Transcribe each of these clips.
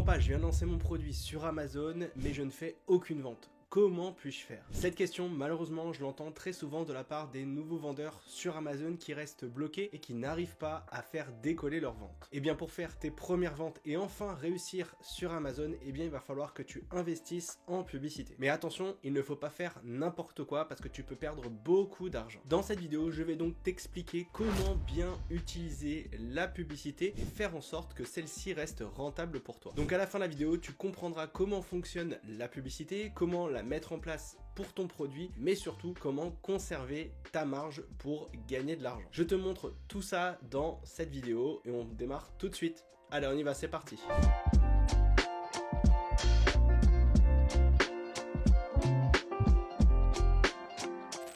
pas, je viens de lancer mon produit sur Amazon, mais je ne fais aucune vente. Comment puis-je faire? Cette question, malheureusement, je l'entends très souvent de la part des nouveaux vendeurs sur Amazon qui restent bloqués et qui n'arrivent pas à faire décoller leurs ventes. Et bien pour faire tes premières ventes et enfin réussir sur Amazon, eh bien il va falloir que tu investisses en publicité. Mais attention, il ne faut pas faire n'importe quoi parce que tu peux perdre beaucoup d'argent. Dans cette vidéo, je vais donc t'expliquer comment bien utiliser la publicité et faire en sorte que celle-ci reste rentable pour toi. Donc à la fin de la vidéo, tu comprendras comment fonctionne la publicité, comment la mettre en place pour ton produit, mais surtout comment conserver ta marge pour gagner de l'argent. Je te montre tout ça dans cette vidéo et on démarre tout de suite. Allez, on y va, c'est parti.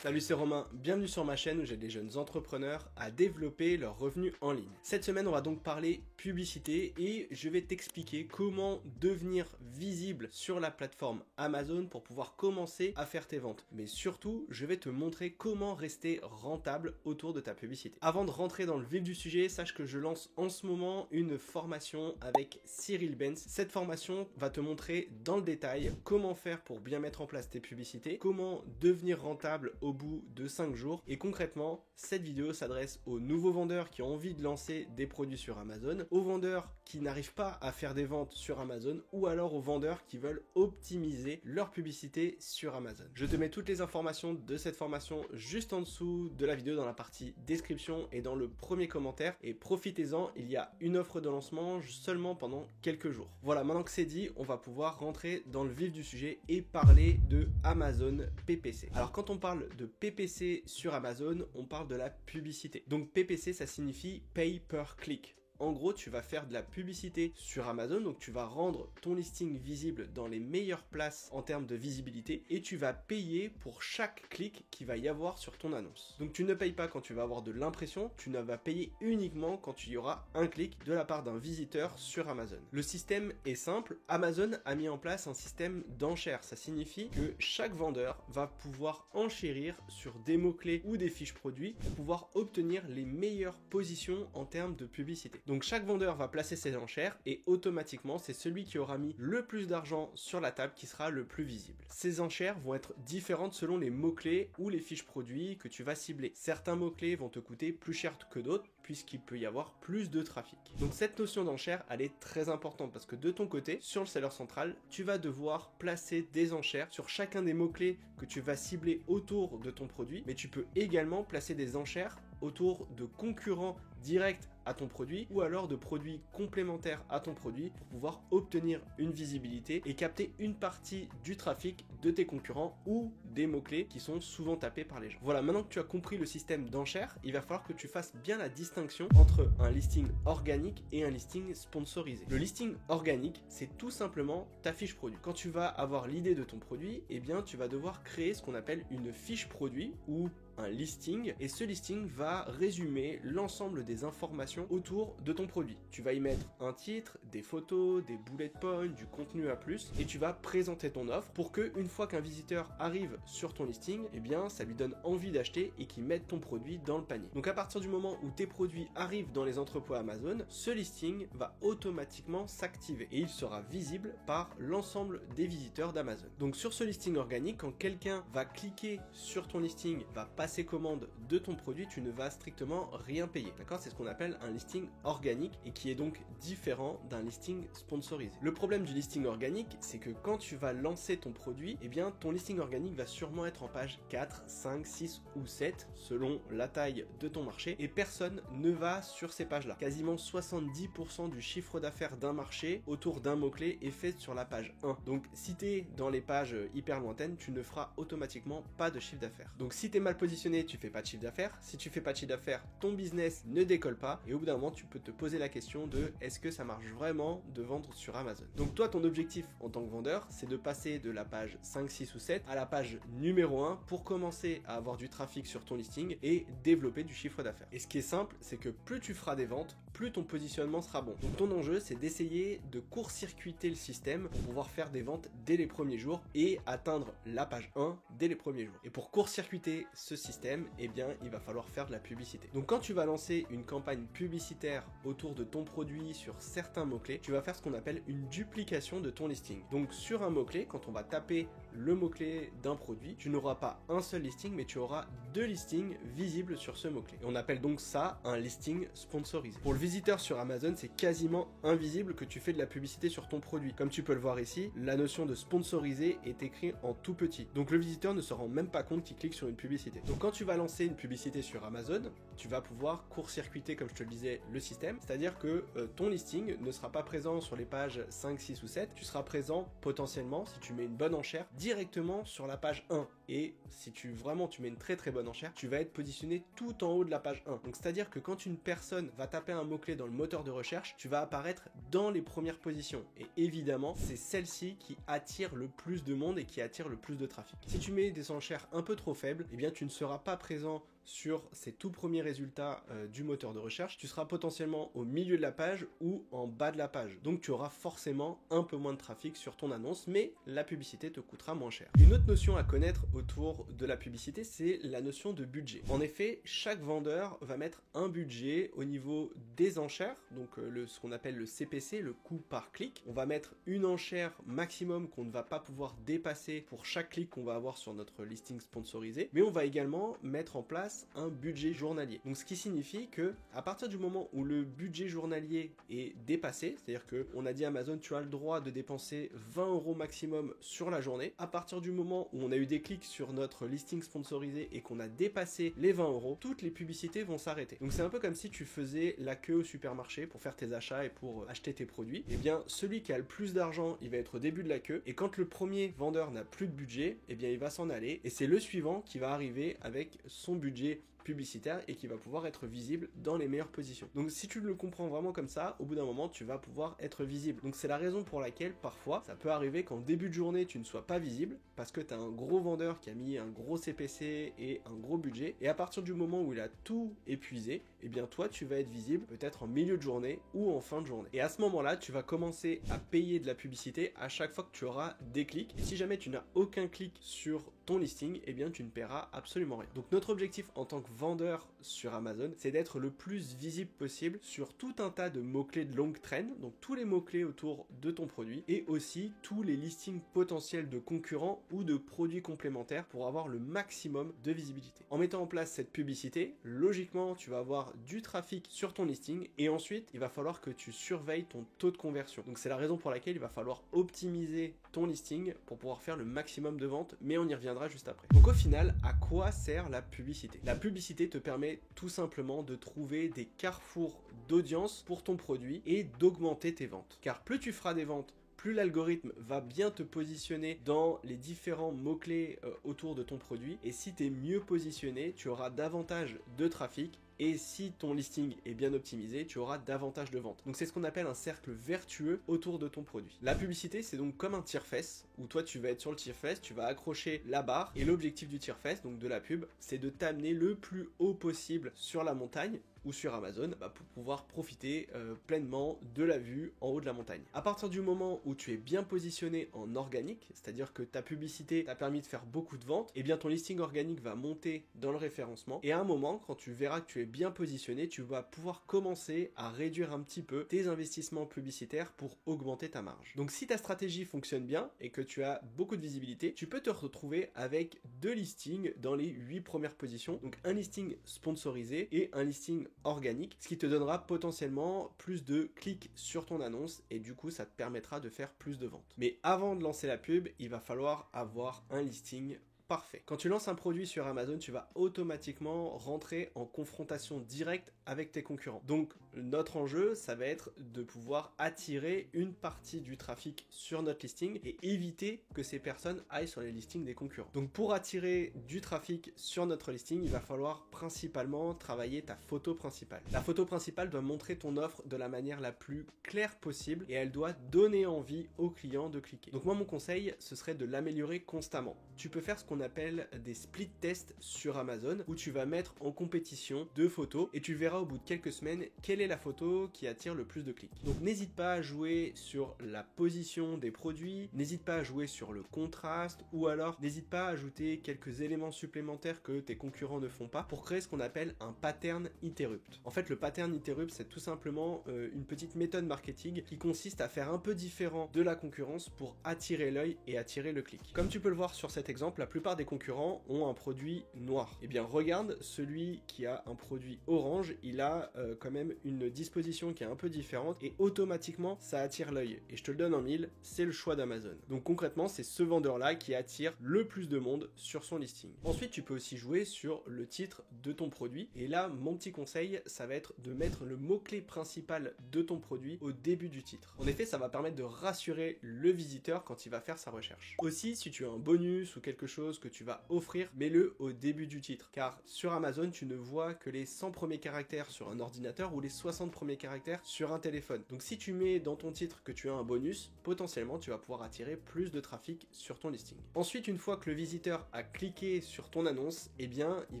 Salut, c'est Romain, bienvenue sur ma chaîne où j'aide les jeunes entrepreneurs à développer leurs revenus en ligne. Cette semaine, on va donc parler publicité et je vais t'expliquer comment devenir visible sur la plateforme Amazon pour pouvoir commencer à faire tes ventes. Mais surtout, je vais te montrer comment rester rentable autour de ta publicité. Avant de rentrer dans le vif du sujet, sache que je lance en ce moment une formation avec Cyril Benz. Cette formation va te montrer dans le détail comment faire pour bien mettre en place tes publicités, comment devenir rentable au bout de 5 jours et concrètement cette vidéo s'adresse aux nouveaux vendeurs qui ont envie de lancer des produits sur Amazon, aux vendeurs qui n'arrivent pas à faire des ventes sur Amazon ou alors aux vendeurs qui veulent optimiser leur publicité sur Amazon. Je te mets toutes les informations de cette formation juste en dessous de la vidéo dans la partie description et dans le premier commentaire et profitez-en, il y a une offre de lancement seulement pendant quelques jours. Voilà, maintenant que c'est dit, on va pouvoir rentrer dans le vif du sujet et parler de Amazon PPC. Alors quand on parle de PPC sur Amazon, on parle de la publicité. Donc PPC, ça signifie Pay Per Click. En gros, tu vas faire de la publicité sur Amazon, donc tu vas rendre ton listing visible dans les meilleures places en termes de visibilité et tu vas payer pour chaque clic qu'il va y avoir sur ton annonce. Donc tu ne payes pas quand tu vas avoir de l'impression, tu ne vas payer uniquement quand il y aura un clic de la part d'un visiteur sur Amazon. Le système est simple, Amazon a mis en place un système d'enchères. Ça signifie que chaque vendeur va pouvoir enchérir sur des mots-clés ou des fiches produits pour pouvoir obtenir les meilleures positions en termes de publicité. Donc chaque vendeur va placer ses enchères et automatiquement c'est celui qui aura mis le plus d'argent sur la table qui sera le plus visible. Ces enchères vont être différentes selon les mots-clés ou les fiches produits que tu vas cibler. Certains mots-clés vont te coûter plus cher que d'autres puisqu'il peut y avoir plus de trafic. Donc cette notion d'enchère, elle est très importante parce que de ton côté, sur le seller central, tu vas devoir placer des enchères sur chacun des mots-clés que tu vas cibler autour de ton produit, mais tu peux également placer des enchères autour de concurrents directs à ton produit ou alors de produits complémentaires à ton produit pour pouvoir obtenir une visibilité et capter une partie du trafic de tes concurrents ou des mots-clés qui sont souvent tapés par les gens. Voilà, maintenant que tu as compris le système d'enchères, il va falloir que tu fasses bien la distinction entre un listing organique et un listing sponsorisé. Le listing organique, c'est tout simplement ta fiche produit. Quand tu vas avoir l'idée de ton produit, eh bien tu vas devoir créer ce qu'on appelle une fiche produit ou un listing et ce listing va résumer l'ensemble des informations autour de ton produit. Tu vas y mettre un titre, des photos, des bullet points, du contenu à plus et tu vas présenter ton offre pour que une fois qu'un visiteur arrive sur ton listing, eh bien ça lui donne envie d'acheter et qu'il mette ton produit dans le panier. Donc à partir du moment où tes produits arrivent dans les entrepôts Amazon, ce listing va automatiquement s'activer et il sera visible par l'ensemble des visiteurs d'Amazon. Donc sur ce listing organique, quand quelqu'un va cliquer sur ton listing, va passer commande de ton produit, tu ne vas strictement rien payer. D'accord? C'est ce qu'on appelle un listing organique et qui est donc différent d'un listing sponsorisé. Le problème du listing organique, c'est que quand tu vas lancer ton produit, eh bien ton listing organique va sûrement être en page 4, 5, 6 ou 7 selon la taille de ton marché et personne ne va sur ces pages-là. Quasiment 70% du chiffre d'affaires d'un marché autour d'un mot-clé est fait sur la page 1. Donc si tu es dans les pages hyper lointaines, tu ne feras automatiquement pas de chiffre d'affaires. Donc si tu es mal positionné, tu fais pas de chiffre d'affaires. Si tu fais pas de chiffre d'affaires, ton business ne décolle pas et au bout d'un moment, tu peux te poser la question de est-ce que ça marche vraiment de vendre sur Amazon? Donc toi, ton objectif en tant que vendeur, c'est de passer de la page 5, 6 ou 7 à la page numéro 1 pour commencer à avoir du trafic sur ton listing et développer du chiffre d'affaires. Et ce qui est simple, c'est que plus tu feras des ventes, plus ton positionnement sera bon. Donc ton enjeu, c'est d'essayer de court-circuiter le système pour pouvoir faire des ventes dès les premiers jours et atteindre la page 1 dès les premiers jours. Et pour court-circuiter ce système, eh bien il va falloir faire de la publicité. Donc quand tu vas lancer une campagne publicitaire autour de ton produit sur certains mots-clés, tu vas faire ce qu'on appelle une duplication de ton listing. Donc sur un mot-clé, quand on va taper le mot-clé d'un produit, tu n'auras pas un seul listing, mais tu auras 2 listings visibles sur ce mot-clé. Et on appelle donc ça un listing sponsorisé. Pour le visiteur sur Amazon, c'est quasiment invisible que tu fais de la publicité sur ton produit. Comme tu peux le voir ici, la notion de sponsorisé est écrite en tout petit. Donc le visiteur ne se rend même pas compte qu'il clique sur une publicité. Donc quand tu vas lancer une publicité sur Amazon, tu vas pouvoir court-circuiter, comme je te le disais, le système. C'est-à-dire que ton listing ne sera pas présent sur les pages 5, 6 ou 7. Tu seras présent potentiellement, si tu mets une bonne enchère, directement sur la page 1. Et si tu mets une très très bonne enchère, tu vas être positionné tout en haut de la page 1. Donc c'est-à-dire que quand une personne va taper un mot-clé dans le moteur de recherche, tu vas apparaître dans les premières positions. Et évidemment, c'est celle-ci qui attire le plus de monde et qui attire le plus de trafic. Si tu mets des enchères un peu trop faibles, eh bien tu ne seras pas présent sur ces tout premiers résultats du moteur de recherche, tu seras potentiellement au milieu de la page ou en bas de la page. Donc tu auras forcément un peu moins de trafic sur ton annonce, mais la publicité te coûtera moins cher. Une autre notion à connaître autour de la publicité, c'est la notion de budget. En effet, chaque vendeur va mettre un budget au niveau des enchères, donc ce qu'on appelle le CPC, le coût par clic. On va mettre une enchère maximum qu'on ne va pas pouvoir dépasser pour chaque clic qu'on va avoir sur notre listing sponsorisé, mais on va également mettre en place un budget journalier. Donc ce qui signifie que à partir du moment où le budget journalier est dépassé, c'est-à-dire que on a dit à Amazon tu as le droit de dépenser 20 € maximum sur la journée, à partir du moment où on a eu des clics sur notre listing sponsorisé et qu'on a dépassé les 20 €, toutes les publicités vont s'arrêter. Donc c'est un peu comme si tu faisais la queue au supermarché pour faire tes achats et pour acheter tes produits. Et bien celui qui a le plus d'argent, il va être au début de la queue, et quand le premier vendeur n'a plus de budget, et bien il va s'en aller, et c'est le suivant qui va arriver avec son budget publicitaire et qui va pouvoir être visible dans les meilleures positions. Donc si tu le comprends vraiment comme ça, au bout d'un moment tu vas pouvoir être visible. Donc c'est la raison pour laquelle parfois ça peut arriver qu'en début de journée tu ne sois pas visible parce que tu as un gros vendeur qui a mis un gros CPC et un gros budget, et à partir du moment où il a tout épuisé, et bien toi tu vas être visible peut-être en milieu de journée ou en fin de journée. Et à ce moment-là, tu vas commencer à payer de la publicité à chaque fois que tu auras des clics. Et si jamais tu n'as aucun clic sur ton listing, et bien tu ne paieras absolument rien. Donc notre objectif en tant que vendeur sur Amazon, c'est d'être le plus visible possible sur tout un tas de mots-clés de longue traîne, donc tous les mots-clés autour de ton produit, et aussi tous les listings potentiels de concurrents ou de produits complémentaires pour avoir le maximum de visibilité. En mettant en place cette publicité, logiquement, tu vas avoir du trafic sur ton listing, et ensuite, il va falloir que tu surveilles ton taux de conversion. Donc c'est la raison pour laquelle il va falloir optimiser ton listing pour pouvoir faire le maximum de ventes, mais on y reviendra juste après. Donc au final, à quoi sert la publicité ? La publicité te permet tout simplement de trouver des carrefours d'audience pour ton produit et d'augmenter tes ventes. Car plus tu feras des ventes, plus l'algorithme va bien te positionner dans les différents mots-clés autour de ton produit, et si tu es mieux positionné, tu auras davantage de trafic, et si ton listing est bien optimisé, tu auras davantage de ventes. Donc c'est ce qu'on appelle un cercle vertueux autour de ton produit. La publicité, c'est donc comme un tire-fesse, où toi tu vas être sur le tire-fesse, tu vas accrocher la barre, et l'objectif du tire-fesse, donc de la pub, c'est de t'amener le plus haut possible sur la montagne, ou sur Amazon, pour pouvoir profiter pleinement de la vue en haut de la montagne. À partir du moment où tu es bien positionné en organique, c'est-à-dire que ta publicité t'a permis de faire beaucoup de ventes, et bien ton listing organique va monter dans le référencement, et à un moment, quand tu verras que tu es bien positionné, tu vas pouvoir commencer à réduire un petit peu tes investissements publicitaires pour augmenter ta marge. Donc si ta stratégie fonctionne bien et que tu as beaucoup de visibilité, tu peux te retrouver avec 2 listings dans les 8 premières positions, donc un listing sponsorisé et un listing organique, ce qui te donnera potentiellement plus de clics sur ton annonce, et du coup ça te permettra de faire plus de ventes. Mais avant de lancer la pub, il va falloir avoir un listing parfait. Quand tu lances un produit sur Amazon, tu vas automatiquement rentrer en confrontation directe avec tes concurrents. Donc notre enjeu, ça va être de pouvoir attirer une partie du trafic sur notre listing et éviter que ces personnes aillent sur les listings des concurrents. Donc pour attirer du trafic sur notre listing, il va falloir principalement travailler ta photo principale. La photo principale doit montrer ton offre de la manière la plus claire possible, et elle doit donner envie aux clients de cliquer. Donc moi, mon conseil, ce serait de l'améliorer constamment. Tu peux faire ce qu'on appelle des split tests sur Amazon, où tu vas mettre en compétition 2 photos, et tu verras au bout de quelques semaines quelle est est la photo qui attire le plus de clics. Donc n'hésite pas à jouer sur la position des produits, n'hésite pas à jouer sur le contraste, ou alors n'hésite pas à ajouter quelques éléments supplémentaires que tes concurrents ne font pas pour créer ce qu'on appelle un pattern interrupt. En fait, le pattern interrupt, c'est tout simplement une petite méthode marketing qui consiste à faire un peu différent de la concurrence pour attirer l'œil et attirer le clic. Comme tu peux le voir sur cet exemple, la plupart des concurrents ont un produit noir. Eh bien, regarde, celui qui a un produit orange, il a quand même une disposition qui est un peu différente et automatiquement, ça attire l'œil. Et je te le donne en mille, c'est le choix d'Amazon. Donc concrètement, c'est ce vendeur-là qui attire le plus de monde sur son listing. Ensuite, tu peux aussi jouer sur le titre de ton produit. Et là, mon petit conseil, ça va être de mettre le mot-clé principal de ton produit au début du titre. En effet, ça va permettre de rassurer le visiteur quand il va faire sa recherche. Aussi, si tu as un bonus ou quelque chose que tu vas offrir, mets-le au début du titre. Car sur Amazon, tu ne vois que les 100 premiers caractères sur un ordinateur ou les 60 premiers caractères sur un téléphone. Donc si tu mets dans ton titre que tu as un bonus, potentiellement tu vas pouvoir attirer plus de trafic sur ton listing. Ensuite, une fois que le visiteur a cliqué sur ton annonce, eh bien il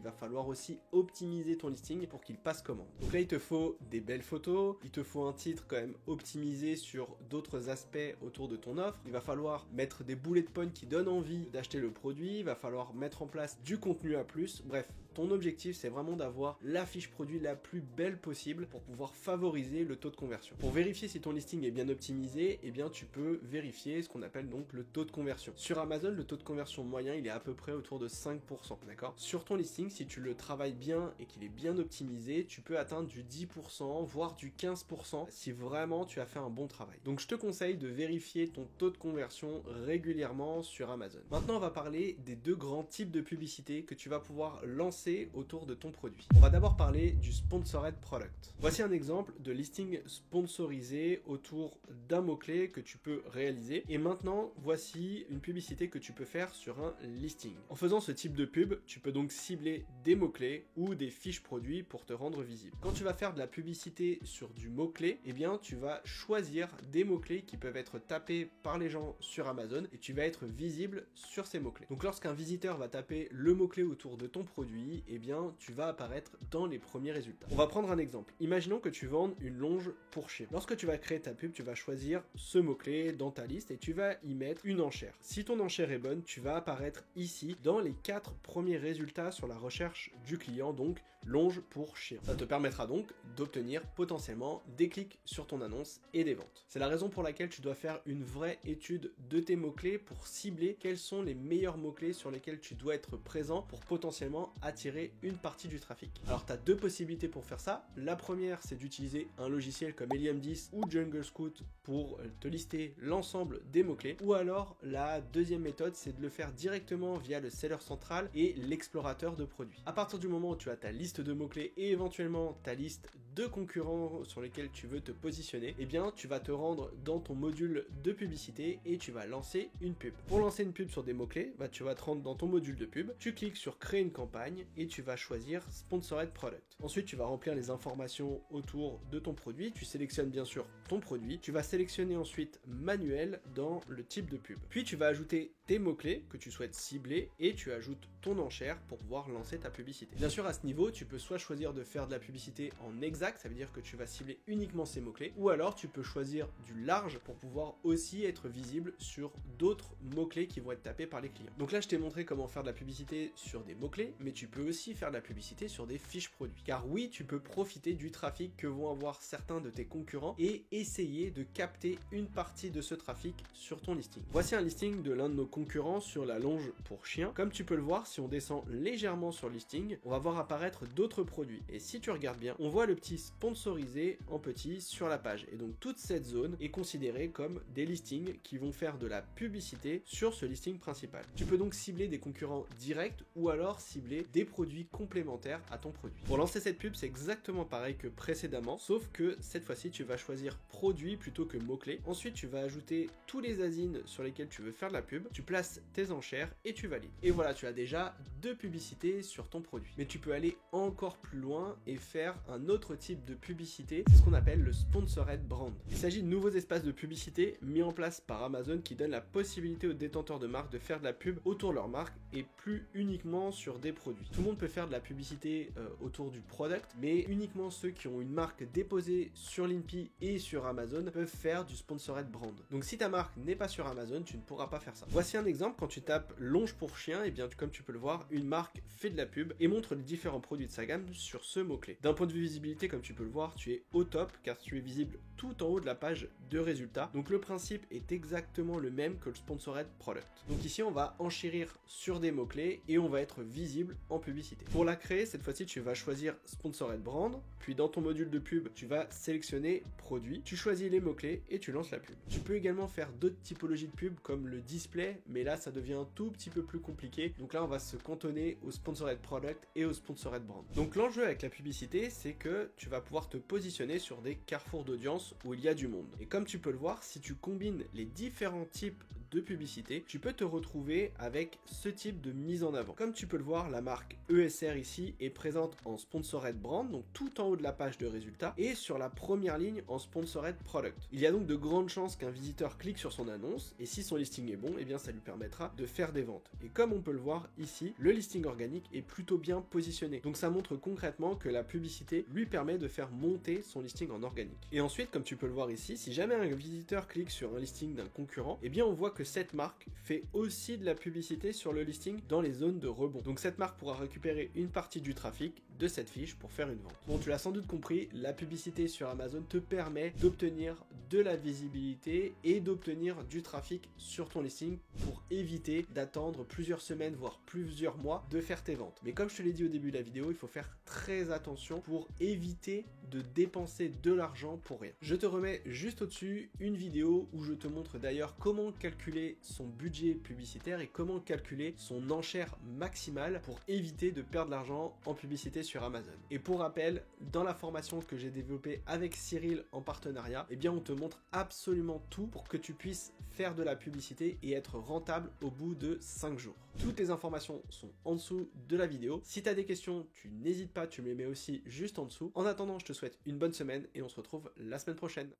va falloir aussi optimiser ton listing pour qu'il passe commande. Donc là, il te faut des belles photos, il te faut un titre quand même optimisé sur d'autres aspects autour de ton offre, il va falloir mettre des bullet points qui donnent envie d'acheter le produit, il va falloir mettre en place du contenu à plus, bref. Ton objectif, c'est vraiment d'avoir la fiche produit la plus belle possible pour pouvoir favoriser le taux de conversion. Pour vérifier si ton listing est bien optimisé, eh bien tu peux vérifier ce qu'on appelle donc le taux de conversion. Sur Amazon, le taux de conversion moyen, il est à peu près autour de 5%, d'accord? Sur ton listing, si tu le travailles bien et qu'il est bien optimisé, tu peux atteindre du 10%, voire du 15% si vraiment tu as fait un bon travail. Donc je te conseille de vérifier ton taux de conversion régulièrement sur Amazon. Maintenant, on va parler des deux grands types de publicités que tu vas pouvoir lancer autour de ton produit. On va d'abord parler du Sponsored Product. Voici un exemple de listing sponsorisé autour d'un mot-clé que tu peux réaliser. Et maintenant, voici une publicité que tu peux faire sur un listing. En faisant ce type de pub, tu peux donc cibler des mots-clés ou des fiches produits pour te rendre visible. Quand tu vas faire de la publicité sur du mot-clé, eh bien, tu vas choisir des mots-clés qui peuvent être tapés par les gens sur Amazon et tu vas être visible sur ces mots-clés. Donc lorsqu'un visiteur va taper le mot-clé autour de ton produit, eh bien, tu vas apparaître dans les premiers résultats. On va prendre un exemple. Imaginons que tu vendes une longe pour chien. Lorsque tu vas créer ta pub, tu vas choisir ce mot-clé dans ta liste et tu vas y mettre une enchère. Si ton enchère est bonne, tu vas apparaître ici dans les 4 premiers résultats sur la recherche du client, donc longe pour chien. Ça te permettra donc d'obtenir potentiellement des clics sur ton annonce et des ventes. C'est la raison pour laquelle tu dois faire une vraie étude de tes mots-clés pour cibler quels sont les meilleurs mots-clés sur lesquels tu dois être présent pour potentiellement attirer une partie du trafic. Alors tu as deux possibilités pour faire ça. La première, c'est d'utiliser un logiciel comme Helium 10 ou Jungle Scout pour te lister l'ensemble des mots-clés. Ou alors la deuxième méthode, c'est de le faire directement via le seller central et l'explorateur de produits. À partir du moment où tu as ta liste de mots-clés et éventuellement ta liste de concurrents sur lesquels tu veux te positionner, eh bien tu vas te rendre dans ton module de publicité et tu vas lancer une pub. Pour lancer une pub sur des mots-clés, tu vas te rendre dans ton module de pub, tu cliques sur créer une campagne et tu vas choisir Sponsored Product. Ensuite, tu vas remplir les informations autour de ton produit, tu sélectionnes bien sûr ton produit, tu vas sélectionner ensuite manuel dans le type de pub. Puis tu vas ajouter tes mots-clés que tu souhaites cibler et tu ajoutes ton enchère pour pouvoir lancer ta publicité. Bien sûr, à ce niveau, tu peux soit choisir de faire de la publicité en exact, ça veut dire que tu vas cibler uniquement ces mots-clés, ou alors tu peux choisir du large pour pouvoir aussi être visible sur d'autres mots-clés qui vont être tapés par les clients. Donc là, je t'ai montré comment faire de la publicité sur des mots-clés, mais tu peux aussi faire de la publicité sur des fiches produits. Car oui, tu peux profiter du trafic que vont avoir certains de tes concurrents et essayer de capter une partie de ce trafic sur ton listing. Voici un listing de l'un de nos concurrents sur la longe pour chien. Comme tu peux le voir, si on descend légèrement sur le listing, on va voir apparaître d'autres produits. Et si tu regardes bien, on voit le petit sponsorisé en petit sur la page. Et donc toute cette zone est considérée comme des listings qui vont faire de la publicité sur ce listing principal. Tu peux donc cibler des concurrents directs ou alors cibler des produits complémentaires à ton produit. Pour lancer cette pub, c'est exactement pareil que précédemment, sauf que cette fois-ci, tu vas choisir produit plutôt que mot-clé. Ensuite, tu vas ajouter tous les asins sur lesquels tu veux faire de la pub, tu places tes enchères et tu valides. Et voilà, tu as déjà deux publicités sur ton produit. Mais tu peux aller encore plus loin et faire un autre type de publicité, c'est ce qu'on appelle le Sponsored Brand. Il s'agit de nouveaux espaces de publicité mis en place par Amazon qui donnent la possibilité aux détenteurs de marques de faire de la pub autour de leur marque et plus uniquement sur des produits. Tout le monde peut faire de la publicité autour du product, mais uniquement ceux qui ont une marque déposée sur l'INPI et sur Amazon peuvent faire du Sponsored Brand. Donc si ta marque n'est pas sur Amazon, tu ne pourras pas faire ça. Voici un exemple, quand tu tapes longe pour chien, et bien comme tu peux le voir, une marque fait de la pub et montre les différents produits de sa gamme sur ce mot-clé. D'un point de vue visibilité, comme tu peux le voir, tu es au top car tu es visible tout en haut de la page de résultats. Donc le principe est exactement le même que le Sponsored Product. Donc ici on va enchérir sur des mots-clés et on va être visible en publicité. Pour la créer, cette fois-ci tu vas choisir Sponsored Brand, puis dans ton module de pub, tu vas sélectionner produit, tu choisis les mots-clés et tu lances la pub. Tu peux également faire d'autres typologies de pub comme le display, mais là ça devient un tout petit peu plus compliqué. Donc là on va se cantonner au Sponsored Product et au Sponsored Brand. Donc l'enjeu avec la publicité, c'est que tu vas pouvoir te positionner sur des carrefours d'audience où il y a du monde. Et comme tu peux le voir, si tu combines les différents types de publicité, tu peux te retrouver avec ce type de mise en avant. Comme tu peux le voir, la marque ESR ici est présente en Sponsored Brand, donc tout en haut de la page de résultats, et sur la première ligne en Sponsored Product. Il y a donc de grandes chances qu'un visiteur clique sur son annonce, et si son listing est bon, eh bien ça lui permettra de faire des ventes. Et comme on peut le voir ici, le listing organique est plutôt bien positionné. Donc ça montre concrètement que la publicité lui permet de faire monter son listing en organique. Et ensuite, comme tu peux le voir ici, si jamais un visiteur clique sur un listing d'un concurrent, eh bien on voit que cette marque fait aussi de la publicité sur le listing dans les zones de rebond. Donc cette marque pourra récupérer une partie du trafic de cette fiche pour faire une vente. Bon, tu l'as sans doute compris, la publicité sur Amazon te permet d'obtenir de la visibilité et d'obtenir du trafic sur ton listing pour éviter d'attendre plusieurs semaines voire plusieurs mois de faire tes ventes. Mais comme je te l'ai dit au début de la vidéo, il faut faire très attention pour éviter de dépenser de l'argent pour rien. Je te remets juste au-dessus une vidéo où je te montre d'ailleurs comment calculer son budget publicitaire et comment calculer son enchère maximale pour éviter de perdre l'argent en publicité sur Amazon. Et pour rappel, dans la formation que j'ai développée avec Cyril en partenariat, eh bien on te montre absolument tout pour que tu puisses faire de la publicité et être rentable au bout de 5 jours. Toutes les informations sont en dessous de la vidéo. Si tu as des questions, tu n'hésites pas, tu me les mets aussi juste en dessous. En attendant, je te souhaite une bonne semaine et on se retrouve la semaine prochaine.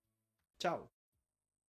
Ciao!